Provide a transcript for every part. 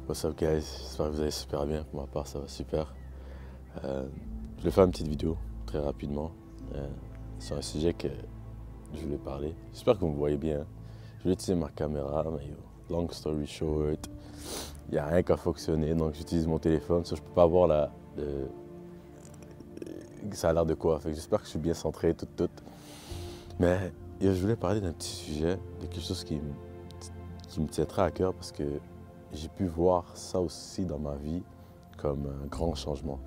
What's up guys, j'espère que vous allez super bien, pour ma part ça va super. Je vais faire une petite vidéo très rapidement sur un sujet que je voulais parler. J'espère que vous me voyez bien. Je vais utiliser ma caméra, mais long story short, il n'y a rien qu'à fonctionner, donc j'utilise mon téléphone, ça je peux pas voir ça a l'air de quoi. J'espère que je suis bien centré, tout. Mais je voulais parler d'un petit sujet, de quelque chose qui me tient très à cœur parce que j'ai pu voir ça aussi dans ma vie comme un grand changement.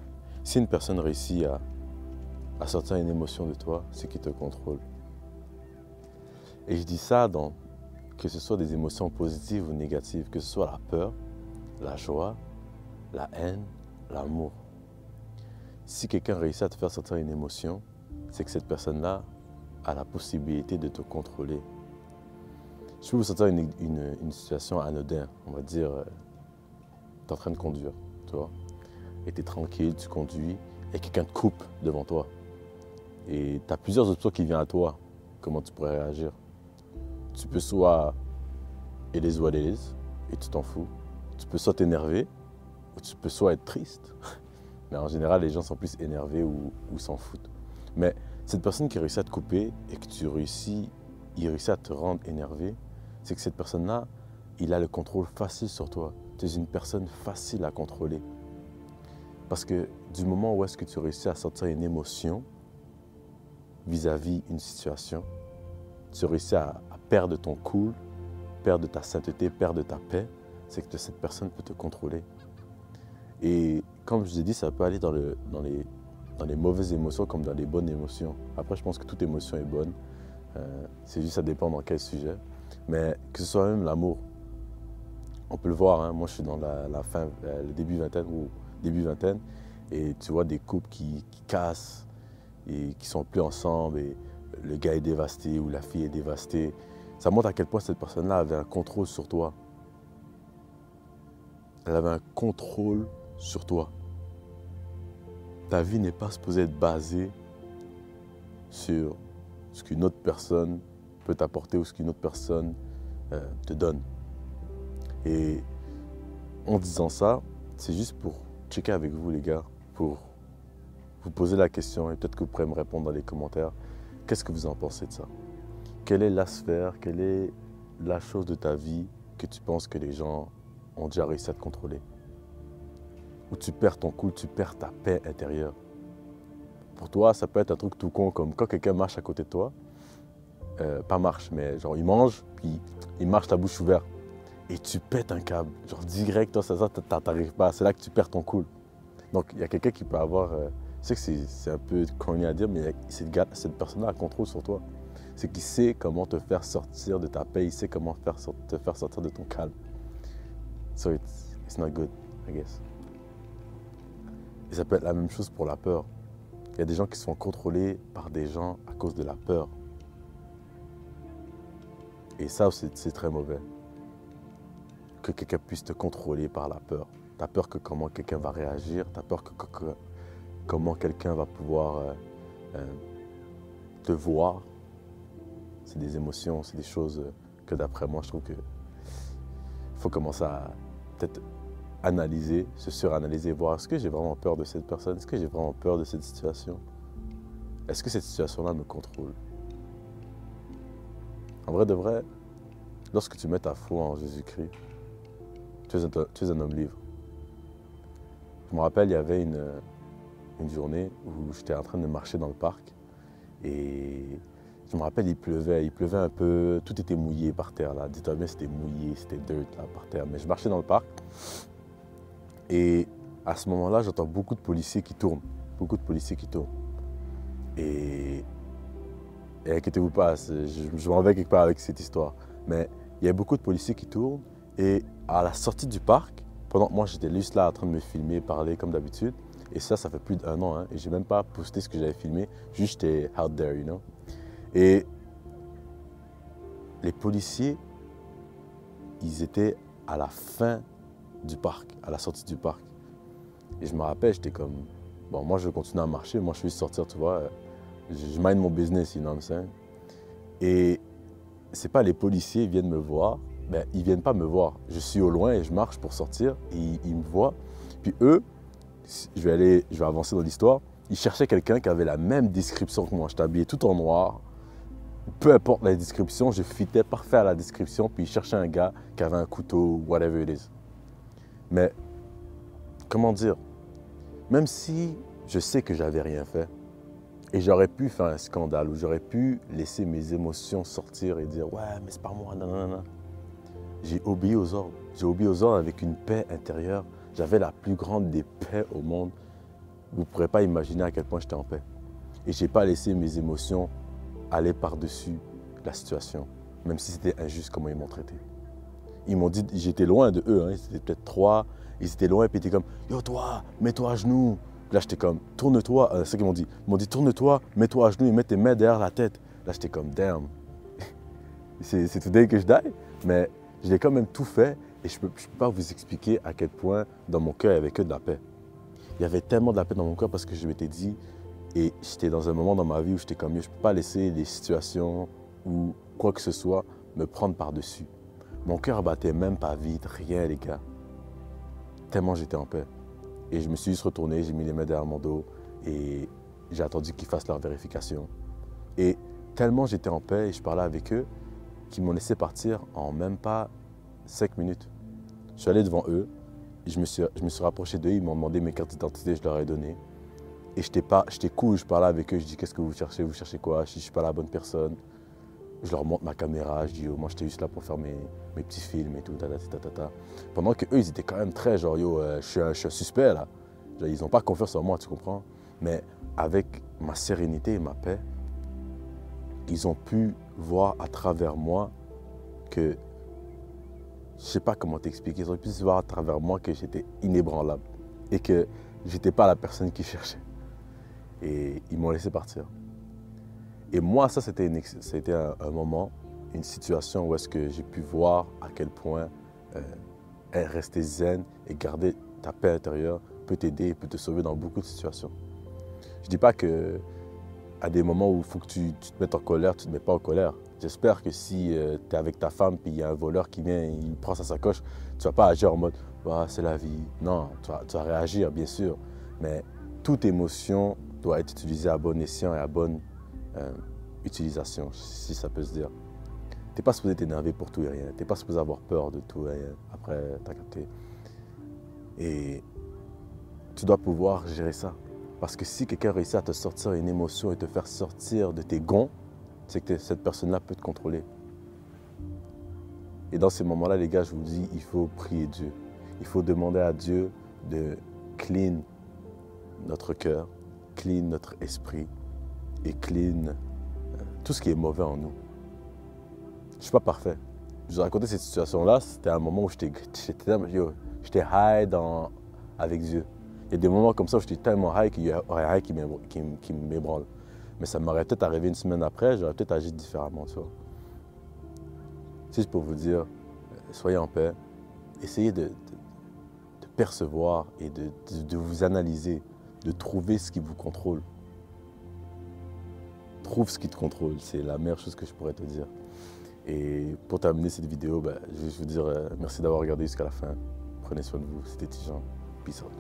Si une personne réussit à sortir une émotion de toi, c'est qu'il te contrôle. Et je dis ça que ce soit des émotions positives ou négatives, que ce soit la peur, la joie, la haine, l'amour. Si quelqu'un réussit à te faire sortir une émotion, c'est que cette personne-là a la possibilité de te contrôler. Je peux vous sortir une situation anodine, on va dire, tu es en train de conduire, tu vois, et tu es tranquille, tu conduis, et quelqu'un te coupe devant toi. Et tu as plusieurs options qui viennent à toi, comment tu pourrais réagir. Tu peux soit it is what it is, et tu t'en fous. Tu peux soit t'énerver, ou tu peux soit être triste. Mais en général, les gens sont plus énervés ou s'en foutent. Mais cette personne qui réussit à te couper et que il réussit à te rendre énervé, c'est que cette personne-là, il a le contrôle facile sur toi. Tu es une personne facile à contrôler. Parce que du moment où est-ce que tu réussis à sortir une émotion vis-à-vis une situation, tu réussis à perdre ton cool, perdre ta sainteté, perdre ta paix, c'est que cette personne peut te contrôler. Et comme je vous ai dit, ça peut aller dans les mauvaises émotions comme dans les bonnes émotions. Après, je pense que toute émotion est bonne. C'est juste, ça dépend dans quel sujet. Mais que ce soit même l'amour, on peut le voir, hein. Moi je suis dans la fin, le début vingtaine, et tu vois des couples qui cassent et qui sont plus ensemble, et le gars est dévasté ou la fille est dévastée. Ça montre à quel point cette personne-là avait un contrôle sur toi. Elle avait un contrôle sur toi. Ta vie n'est pas supposée être basée sur ce qu'une autre personne peut t'apporter ou ce qu'une autre personne te donne. Et en disant ça, c'est juste pour checker avec vous les gars, pour vous poser la question et peut-être que vous pourrez me répondre dans les commentaires. Qu'est-ce que vous en pensez de ça? Quelle est la sphère, quelle est la chose de ta vie que tu penses que les gens ont déjà réussi à te contrôler? Où tu perds ton cool, tu perds ta paix intérieure. Pour toi, ça peut être un truc tout con comme quand quelqu'un marche à côté de toi, pas marche, mais genre il mange, puis il marche la bouche ouverte. Et tu pètes un câble, genre direct, toi, ça t'arrive pas, c'est là que tu perds ton cool. Donc il y a quelqu'un qui peut avoir, je sais que c'est un peu corny à dire, mais cette personne-là a contrôle sur toi. C'est qu'il sait comment te faire sortir de ta paix, il sait comment te faire sortir de ton calme. So it's not good, I guess. Et ça peut être la même chose pour la peur. Il y a des gens qui sont contrôlés par des gens à cause de la peur. Et ça, c'est très mauvais. Que quelqu'un puisse te contrôler par la peur. Tu as peur que comment quelqu'un va réagir, tu as peur que comment quelqu'un va pouvoir te voir. C'est des émotions, c'est des choses que d'après moi, je trouve qu'il faut commencer à peut-être analyser, se suranalyser, voir est-ce que j'ai vraiment peur de cette personne, est-ce que j'ai vraiment peur de cette situation, est-ce que cette situation-là me contrôle. En vrai de vrai, lorsque tu mets ta foi en Jésus-Christ, tu es un homme libre. Je me rappelle, il y avait une journée où j'étais en train de marcher dans le parc et je me rappelle, il pleuvait un peu, tout était mouillé par terre là. Dis-toi bien, c'était mouillé, c'était dirt là par terre. Mais je marchais dans le parc et à ce moment-là, j'entends beaucoup de policiers qui tournent, Et inquiétez-vous pas, je m'en vais quelque part avec cette histoire. Mais il y a beaucoup de policiers qui tournent et à la sortie du parc, pendant que moi j'étais juste là en train de me filmer, parler comme d'habitude, et ça fait plus d'1 an, hein, et j'ai même pas posté ce que j'avais filmé, juste j'étais out there, you know. Et les policiers, ils étaient à la fin du parc, à la sortie du parc. Et je me rappelle, j'étais comme, bon, moi je vais continuer à marcher, moi je vais sortir, tu vois, je mind mon business, you know what I'm saying. Et c'est pas les policiers viennent me voir ben, ils ne viennent pas me voir. Je suis au loin et je marche pour sortir et ils me voient. Puis eux, je vais avancer dans l'histoire, ils cherchaient quelqu'un qui avait la même description que moi. J'étais habillé tout en noir. Peu importe la description, je fitais parfait à la description. Puis ils cherchaient un gars qui avait un couteau, whatever it is. Mais, comment dire, même si je sais que j'avais rien fait, et j'aurais pu faire un scandale, ou j'aurais pu laisser mes émotions sortir et dire « Ouais, mais c'est pas moi, non, non, non. » J'ai obéi aux ordres. J'ai obéi aux ordres avec une paix intérieure. J'avais la plus grande des paix au monde. Vous ne pourrez pas imaginer à quel point j'étais en paix. Et je n'ai pas laissé mes émotions aller par-dessus la situation, même si c'était injuste comment ils m'ont traité. Ils m'ont dit, j'étais loin de eux, hein, ils étaient peut-être 3, ils étaient loin, puis ils étaient comme « Yo toi, mets-toi à genoux ». Là, j'étais comme « Tourne-toi ». C'est ce qu'ils m'ont dit. Ils m'ont dit « Tourne-toi, mets-toi à genoux et mets tes mains derrière la tête ». Là, j'étais comme « Damn, c'est today que je die ». Mais j'ai quand même tout fait et je peux pas vous expliquer à quel point dans mon cœur, il n'y avait que de la paix. Il y avait tellement de la paix dans mon cœur parce que je m'étais dit, et j'étais dans un moment dans ma vie où j'étais comme, je ne peux pas laisser les situations ou quoi que ce soit me prendre par-dessus. Mon cœur battait même pas vite, rien les gars. Tellement j'étais en paix. Et je me suis juste retourné, j'ai mis les mains derrière mon dos et j'ai attendu qu'ils fassent leur vérification. Et tellement j'étais en paix et je parlais avec eux qu'ils m'ont laissé partir en même pas 5 minutes. Je suis allé devant eux, et je me suis rapproché d'eux, ils m'ont demandé mes cartes d'identité, je leur ai donné. Et j'étais cool, je parlais avec eux, je dis qu'est-ce que vous cherchez quoi, je ne suis pas la bonne personne. Je leur montre ma caméra, je dis oh, moi j'étais juste là pour faire mes petits films et tout, ta. Pendant qu'eux, ils étaient quand même très genre yo, je suis un suspect là. Genre, ils n'ont pas confiance en moi, tu comprends. Mais avec ma sérénité et ma paix, ils ont pu voir à travers moi que, je ne sais pas comment t'expliquer, ils ont pu voir à travers moi que j'étais inébranlable et que je n'étais pas la personne qu'ils cherchaient. Et ils m'ont laissé partir. Et moi, ça, c'était un moment, une situation où est-ce que j'ai pu voir à quel point rester zen et garder ta paix intérieure peut t'aider, peut te sauver dans beaucoup de situations. Je ne dis pas que à des moments où il faut que tu te mettes en colère, tu ne te mets pas en colère. J'espère que si tu es avec ta femme et il y a un voleur qui vient, il prend sa sacoche, tu ne vas pas agir en mode ah, c'est la vie. Non, tu vas réagir, bien sûr. Mais toute émotion doit être utilisée à bon escient et à bonne utilisation, si ça peut se dire. Tu n'es pas supposé t'énerver pour tout et rien. Tu n'es pas supposé avoir peur de tout et rien. Après, tu as capté. Et tu dois pouvoir gérer ça. Parce que si quelqu'un réussit à te sortir une émotion et te faire sortir de tes gonds, c'est que cette personne-là peut te contrôler. Et dans ces moments-là, les gars, je vous dis, il faut prier Dieu. Il faut demander à Dieu de clean notre cœur, clean notre esprit et clean tout ce qui est mauvais en nous. Je ne suis pas parfait. Je vous ai raconté cette situation-là, c'était un moment où j'étais high avec Dieu. Il y a des moments comme ça où j'étais tellement high qu'il y aurait rien qui m'ébranle. Mais ça m'aurait peut-être arrivé une semaine après, j'aurais peut-être agi différemment, tu vois. C'est juste pour vous dire, soyez en paix, essayez de percevoir et de vous analyser, de trouver ce qui vous contrôle. Trouve ce qui te contrôle, c'est la meilleure chose que je pourrais te dire. Et pour terminer cette vidéo, je vais juste vous dire merci d'avoir regardé jusqu'à la fin. Prenez soin de vous, c'était Tijan. Peace out.